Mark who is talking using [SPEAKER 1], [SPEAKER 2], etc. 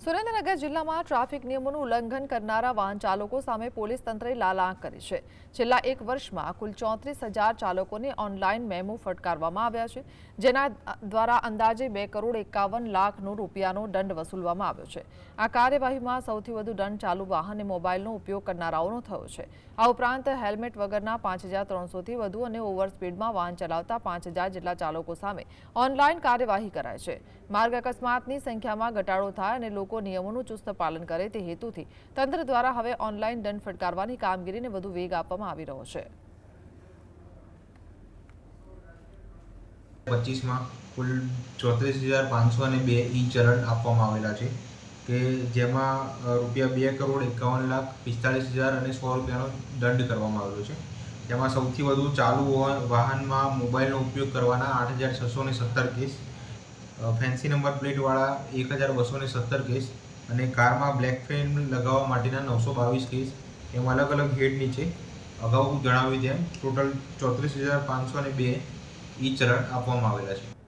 [SPEAKER 1] સુરેન્દ્રનગર જિલ્લામાં ટ્રાફિક નિયમોનું ઉલ્લંઘન કરનારા વાહન ચાલકો સામે પોલીસ તંત્રે લાલ આંખ કરી છે। છેલ્લા એક વર્ષમાં કુલ 34,000 ચાલકોને ઓનલાઈન મેમો ફટકારવામાં આવ્યા છે, જેના દ્વારા અંદાજે 2,51 લાખ રૂપિયાનો દંડ વસૂલવામાં આવ્યો છે। આ કાર્યવાહીમાં સૌથી વધુ દંડ ચાલુ વાહન અને મોબાઈલનો ઉપયોગ કરનારાઓનો થયો છે। આ ઉપરાંત હેલ્મેટ વગરના 5,300થી વધુ અને ઓવર સ્પીડમાં વાહન ચલાવતા 5,000 જેટલા ચાલકો સામે ઓનલાઈન કાર્યવાહી કરાઈ છે। માર્ગ અકસ્માતની સંખ્યામાં ઘટાડો થાય અને લોકો નિયમોનું ચુસ્ત પાલન કરે તે હેતુથી તંત્ર દ્વારા હવે ઓનલાઈન દંડ ફટકારવાની કામગીરીને વધુ વેગ આપવામાં આવી રહ્યો છે।
[SPEAKER 2] 25માં કુલ 34,502 ઈ ચલણ આપવામાં આવેલા છે કે જેમાં ₹2,51,45,000 અને ₹100નો દંડ કરવામાં આવેલો છે। જેમાં સૌથી વધુ ચાલુ વાહનમાં મોબાઈલનો ઉપયોગ કરવાના 8,617 કેસ, ફેન્સી નંબર પ્લેટવાળા 1,217 કેસ અને કારમાં બ્લેક ફિલ્મ લગાવવા માટેના 922 કેસ, એમ અલગ અલગ હેડ નીચે અગાઉ જણાવ્યું તેમ ટોટલ 34,502 ઈ ચલણ આપવામાં આવેલા છે।